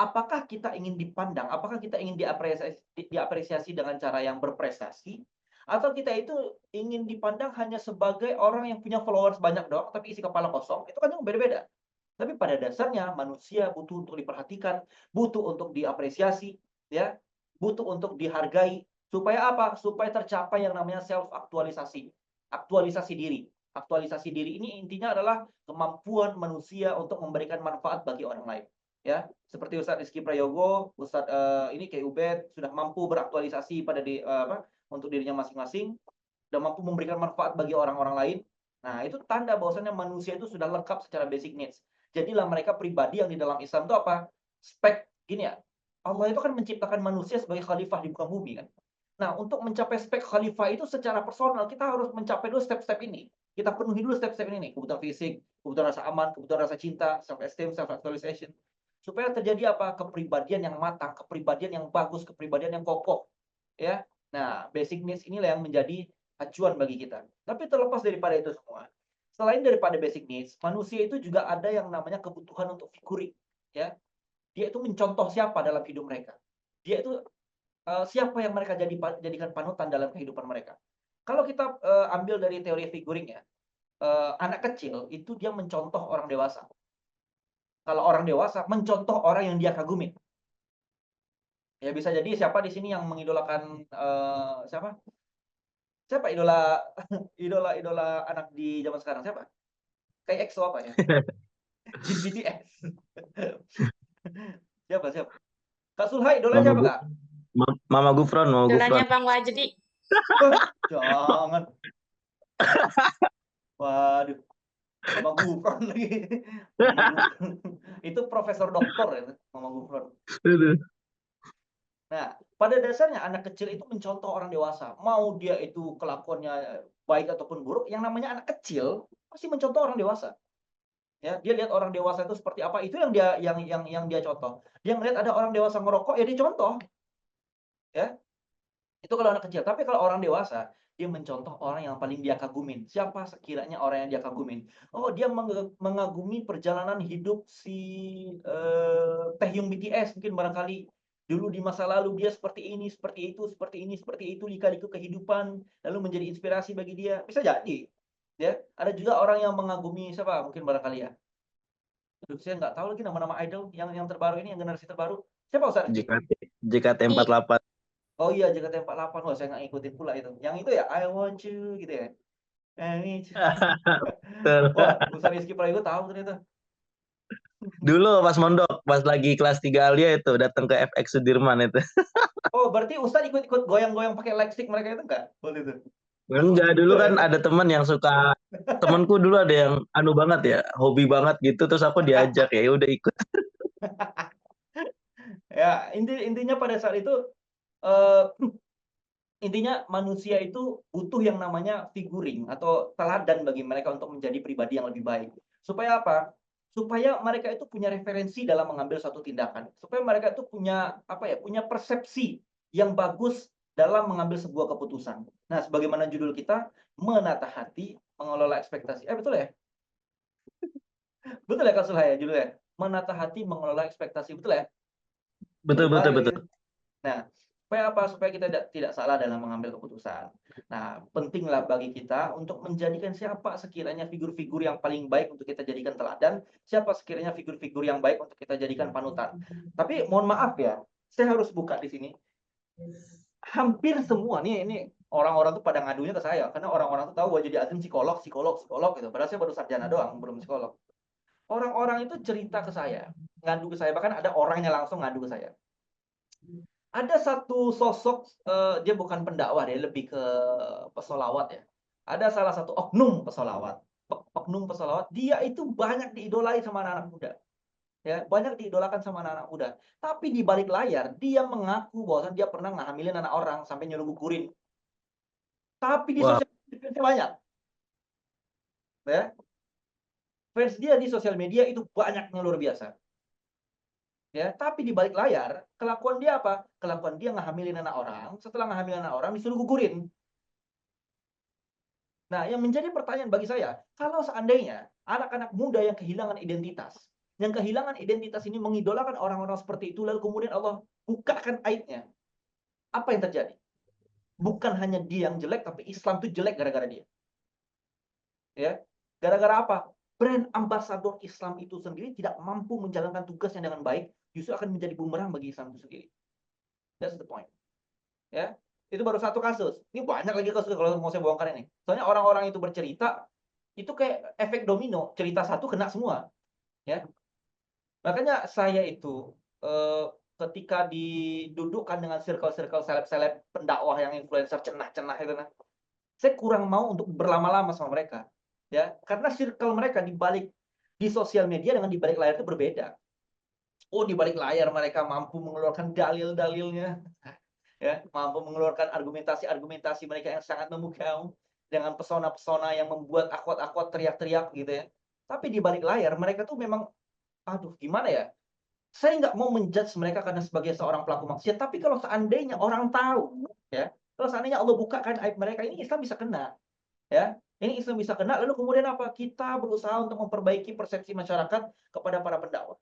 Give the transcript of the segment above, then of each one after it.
apakah kita ingin dipandang, apakah kita ingin diapresiasi dengan cara yang berprestasi, atau kita itu ingin dipandang hanya sebagai orang yang punya followers banyak doang, tapi isi kepala kosong, itu kan yang beda-beda. Tapi pada dasarnya manusia butuh untuk diperhatikan, butuh untuk diapresiasi, ya, butuh untuk dihargai, supaya apa? Supaya tercapai yang namanya self aktualisasi, aktualisasi diri. Aktualisasi diri ini intinya adalah kemampuan manusia untuk memberikan manfaat bagi orang lain, ya. Seperti Ustadz Rizky Prayogo, Ustadz, ini Kyai Ubed sudah mampu beraktualisasi pada untuk dirinya masing-masing, sudah mampu memberikan manfaat bagi orang-orang lain. Nah, itu tanda bahwasanya manusia itu sudah lengkap secara basic needs. Jadilah mereka pribadi yang di dalam Islam itu apa? Gini ya, Allah itu kan menciptakan manusia sebagai khalifah di muka bumi kan. Nah, untuk mencapai spek khalifah itu secara personal kita harus mencapai dulu step-step ini. Kita penuhi dulu step-step ini nih, kebutuhan fisik, kebutuhan rasa aman, kebutuhan rasa cinta, self esteem, self actualization. Supaya terjadi apa? Kepribadian yang matang, kepribadian yang bagus, kepribadian yang kokoh, ya. Nah, basic needs inilah yang menjadi acuan bagi kita. Tapi terlepas daripada itu semua, selain daripada basic needs, manusia itu juga ada yang namanya kebutuhan untuk figuring, ya. Dia itu mencontoh siapa dalam hidup mereka. Dia itu, siapa yang mereka jadikan panutan dalam kehidupan mereka. Kalau kita, ambil dari teori figuring ya, anak kecil itu dia mencontoh orang dewasa. Kalau orang dewasa mencontoh orang yang dia kagumi. Ya bisa jadi siapa di sini yang mengidolakan, siapa siapa idola idola anak di zaman sekarang siapa? Kayak EXO apa ya? Jin BTS. Siapa siapa? Kak Sulha idolanya Mama siapa, Gu Kak? Mama Gufron, Mama Idolanya Gufron. Bang Wajdi. Wah, jangan. Waduh, Mama Gufron lagi. Mama Gufron. Itu profesor doktor ya, Mama Gufron. Aduh. Nah, pada dasarnya anak kecil itu mencontoh orang dewasa. Mau dia itu kelakuannya baik ataupun buruk, yang namanya anak kecil pasti mencontoh orang dewasa. Ya, dia lihat orang dewasa itu seperti apa, itu yang dia contoh. Dia ngelihat ada orang dewasa ngerokok, ya dia contoh, ya. Itu kalau anak kecil. Tapi kalau orang dewasa, dia mencontoh orang yang paling dia kagumin. Siapa sekiranya orang yang dia kagumin? Oh, dia mengagumi perjalanan hidup si, Taehyung BTS mungkin barangkali. Dulu di masa lalu dia seperti ini, seperti itu, seperti ini, seperti itu, lika-liku kehidupan, lalu menjadi inspirasi bagi dia. Bisa jadi, ya. Ada juga orang yang mengagumi siapa mungkin barangkali ya. Aduh, saya nggak tahu lagi nama-nama idol yang terbaru ini, yang generasi terbaru. Siapa Ustaz Rizky? I JKT48. Oh iya, JKT48. Wah, saya nggak ngikutin pula itu. Yang itu ya, I want you gitu ya. I need you. Wah, Ustaz Rizky Prayogo tahu ternyata. Dulu pas mondok, pas lagi kelas 3 Alia itu datang ke FX Sudirman itu. Oh, berarti Ustaz ikut-ikut goyang-goyang pakai lightstick mereka itu enggak? Waktu itu? Enggak, dulu kan ada teman yang suka, temanku dulu ada yang anu banget ya, hobi banget gitu, terus aku diajak ya udah ikut. Ya, intinya pada saat itu, eee, intinya manusia itu butuh yang namanya figuring atau teladan bagi mereka untuk menjadi pribadi yang lebih baik. Supaya apa? Supaya mereka itu punya referensi dalam mengambil suatu tindakan. Supaya mereka itu punya, apa ya, punya persepsi yang bagus dalam mengambil sebuah keputusan. Nah, sebagaimana judul kita, menatah hati, mengelola ekspektasi. Betul ya? Betul ya Kak Sulha ya judulnya? Menatah hati, mengelola ekspektasi. Betul ya? Betul, Betul betul, banget betul. gitu. Nah, supaya apa? Supaya kita tidak salah dalam mengambil keputusan. Nah, pentinglah bagi kita untuk menjadikan siapa sekiranya figur-figur yang paling baik untuk kita jadikan teladan, siapa sekiranya figur-figur yang baik untuk kita jadikan panutan. Tapi mohon maaf ya, saya harus buka di sini. Hampir semua ini orang-orang tuh pada ngadunya ke saya karena orang-orang tuh tahu bahwa jadi admin psikolog, psikolog, psikolog gitu. Padahal saya baru sarjana doang, belum psikolog. Orang-orang itu cerita ke saya, ngadu ke saya, bahkan ada orangnya langsung ngadu ke saya. Ada satu sosok, dia bukan pendakwah, dia lebih ke pesolawat ya. Ada salah satu oknum pesolawat. Oknum pesolawat, dia itu banyak diidolai sama anak-anak muda, ya, banyak diidolakan sama anak-anak muda. Tapi di balik layar, dia mengaku bahwa dia pernah ngehamilin anak orang sampai nyuruh gugurin. Tapi di Wah, sosial media banyak, ya. Fans dia di sosial media itu banyaknya luar biasa. Ya, tapi di balik layar, kelakuan dia apa? Kelakuan dia ngehamilin anak orang, setelah ngehamilin anak orang disuruh gugurin. Nah, yang menjadi pertanyaan bagi saya, kalau seandainya anak-anak muda yang kehilangan identitas, yang kehilangan identitas ini mengidolakan orang-orang seperti itu, lalu kemudian Allah bukakan aibnya. Apa yang terjadi? Bukan hanya dia yang jelek, tapi Islam itu jelek gara-gara dia. Ya, gara-gara apa? Brand ambasador Islam itu sendiri tidak mampu menjalankan tugasnya dengan baik, justru akan menjadi bumerang bagi Islam itu sendiri. That's the point. Ya, itu baru satu kasus. Ini banyak lagi kasus kalau mau saya bongkar ini. Soalnya orang-orang itu bercerita, itu kayak efek domino, cerita satu kena semua. Ya, makanya saya itu ketika didudukkan dengan circle-circle seleb-seleb pendakwah yang influencer cenah-cenah itu, nah, saya kurang mau untuk berlama-lama sama mereka. Ya, karena circle mereka di sosial media dengan di balik layar itu berbeda. Oh, di balik layar mereka mampu mengeluarkan dalil-dalilnya, ya, mampu mengeluarkan argumentasi-argumentasi mereka yang sangat memukau dengan pesona-pesona yang membuat akwat-akwat teriak-teriak gitu ya. Tapi di balik layar mereka tuh memang, aduh gimana ya? Saya nggak mau menjudge mereka karena sebagai seorang pelaku maksiat, tapi kalau seandainya orang tahu, ya, kalau seandainya Allah bukakan aib mereka, ini Islam bisa kena. Ya, ini Islam bisa kena, lalu kemudian apa? Kita berusaha untuk memperbaiki persepsi masyarakat kepada para pendakwah,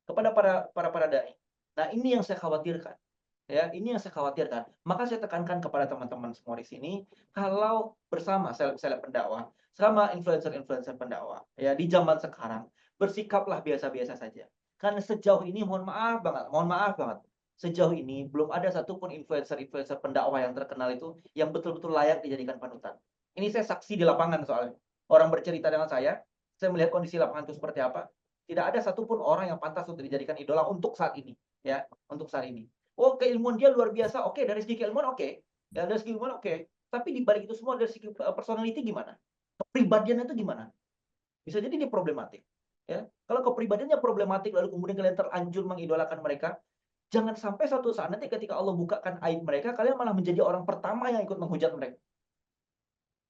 kepada para dai. Nah, ini yang saya khawatirkan. Ya, ini yang saya khawatirkan. Maka saya tekankan kepada teman-teman semua di sini, kalau bersama seleb-seleb pendakwah, sama influencer-influencer pendakwah, ya di zaman sekarang, bersikaplah biasa-biasa saja. Karena sejauh ini mohon maaf banget. Sejauh ini belum ada satupun influencer-influencer pendakwah yang terkenal itu yang betul-betul layak dijadikan panutan. Ini saya saksi di lapangan soalnya. Orang bercerita dengan saya melihat kondisi lapangan itu seperti apa. Tidak ada satupun orang yang pantas untuk dijadikan idola untuk saat ini, ya, untuk saat ini. Oh, keilmuan dia luar biasa. Oke, dari segi keilmuan oke. Ya, dari segi keilmuan oke. Tapi di balik itu semua dari segi personality gimana? Kepribadiannya itu gimana? Bisa jadi dia problematik. Ya, kalau kepribadiannya problematik lalu kemudian kalian terlanjur mengidolakan mereka, jangan sampai suatu saat nanti ketika Allah bukakan aib mereka, kalian malah menjadi orang pertama yang ikut menghujat mereka.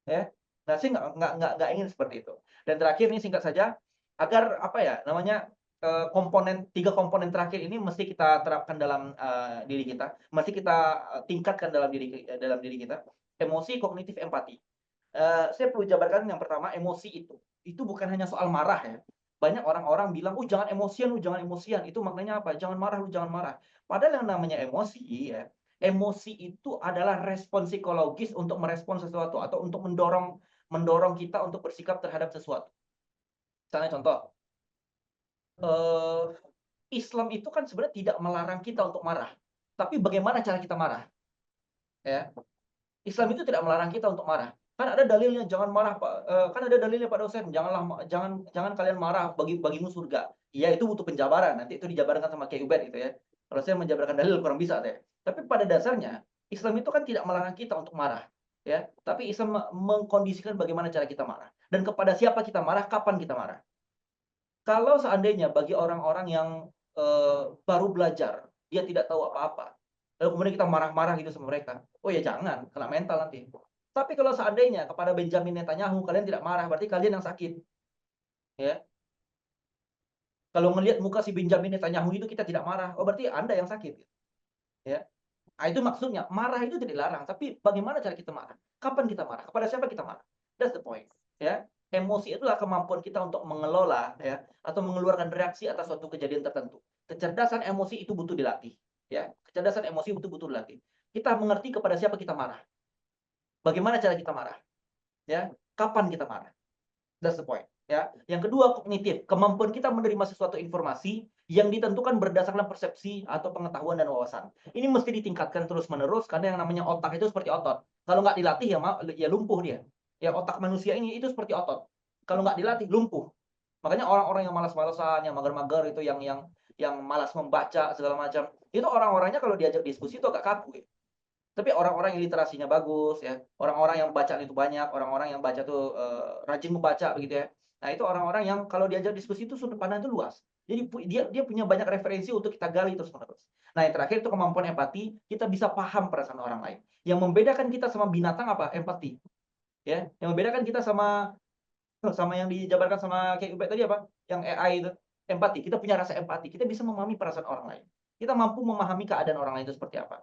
Ya. Nah, saya nggak ingin seperti itu. Dan terakhir nih singkat saja, agar apa ya namanya, tiga komponen terakhir ini mesti kita terapkan dalam diri kita, mesti kita tingkatkan dalam diri kita, emosi, kognitif, empati. Saya perlu jabarkan yang pertama, emosi itu bukan hanya soal marah ya. Banyak orang-orang bilang, "Oh, jangan emosian lu, jangan emosian." Itu maknanya apa? Jangan marah lu, jangan marah. Padahal yang namanya emosi ya, emosi itu adalah respon psikologis untuk merespon sesuatu atau untuk mendorong mendorong kita untuk bersikap terhadap sesuatu. Misalnya contoh, eee, Islam itu kan sebenarnya tidak melarang kita untuk marah, tapi bagaimana cara kita marah, ya. Islam itu tidak melarang kita untuk marah. Kan ada dalilnya, jangan marah Pak, kan ada dalilnya Pak dosen, jangan jangan kalian marah, bagimu surga. Iya, itu butuh penjabaran, nanti itu dijabarkan sama Kiai Ubed gitu ya. Kalau saya menjabarkan dalil kurang bisa deh. Tapi pada dasarnya, Islam itu kan tidak melarang kita untuk marah, ya. Tapi Islam mengkondisikan bagaimana cara kita marah dan kepada siapa kita marah, kapan kita marah. Kalau seandainya bagi orang-orang yang, baru belajar, dia tidak tahu apa-apa, lalu kemudian kita marah-marah gitu sama mereka, oh ya jangan, kena mental nanti. Tapi kalau seandainya kepada Benjamin Netanyahu kalian tidak marah, berarti kalian yang sakit, ya. Kalau ngelihat muka si Benjamin Netanyahu itu kita tidak marah, oh berarti Anda yang sakit, ya. Nah itu maksudnya, marah itu tidak dilarang, tapi bagaimana cara kita marah? Kapan kita marah? Kepada siapa kita marah? That's the point, ya. Emosi itulah kemampuan kita untuk mengelola, ya, atau mengeluarkan reaksi atas suatu kejadian tertentu. Kecerdasan emosi itu butuh dilatih, ya. Kecerdasan emosi itu butuh dilatih. Kita mengerti kepada siapa kita marah. Bagaimana cara kita marah, ya. Kapan kita marah. That's the point, ya. Yang kedua, kognitif, kemampuan kita menerima sesuatu informasi yang ditentukan berdasarkan persepsi atau pengetahuan dan wawasan. Ini mesti ditingkatkan terus-menerus karena yang namanya otak itu seperti otot. Kalau nggak dilatih ya lumpuh dia. Ya otak manusia ini itu seperti otot. Kalau nggak dilatih lumpuh. Makanya orang-orang yang malas-malesan, yang mager-mager itu yang malas membaca segala macam, itu orang-orangnya kalau diajak diskusi itu agak kaku ya. Tapi orang-orang yang literasinya bagus ya, orang-orang yang bacaan itu banyak, orang-orang yang baca tuh, rajin membaca begitu ya. Nah, itu orang-orang yang kalau diajak diskusi itu sudut pandang itu luas. Jadi dia punya banyak referensi untuk kita gali terus-menerus. Nah, yang terakhir itu kemampuan empati, kita bisa paham perasaan orang lain. Yang membedakan kita sama binatang apa? Empati, ya. Yang membedakan kita sama sama yang dijabarkan sama kayak Ubed tadi apa? Yang AI itu, empati. Kita punya rasa empati, kita bisa memahami perasaan orang lain. Kita mampu memahami keadaan orang lain itu seperti apa.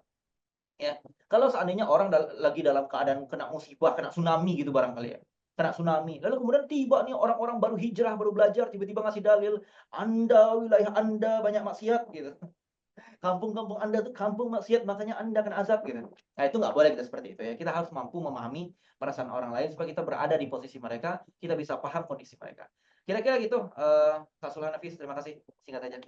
Ya, kalau seandainya orang lagi dalam keadaan kena musibah, kena tsunami gitu barangkali ya. kena tsunami. Lalu kemudian tiba nih orang-orang baru hijrah, baru belajar, tiba-tiba ngasih dalil, Anda, wilayah Anda banyak maksiat gitu. Kampung-kampung Anda tuh kampung maksiat, makanya Anda kena azab gitu. Nah, itu nggak boleh kita seperti itu ya. Kita harus mampu memahami perasaan orang lain supaya kita berada di posisi mereka, kita bisa paham kondisi mereka. Kira-kira gitu, Kak Sulhanafis, terima kasih. Singkat aja.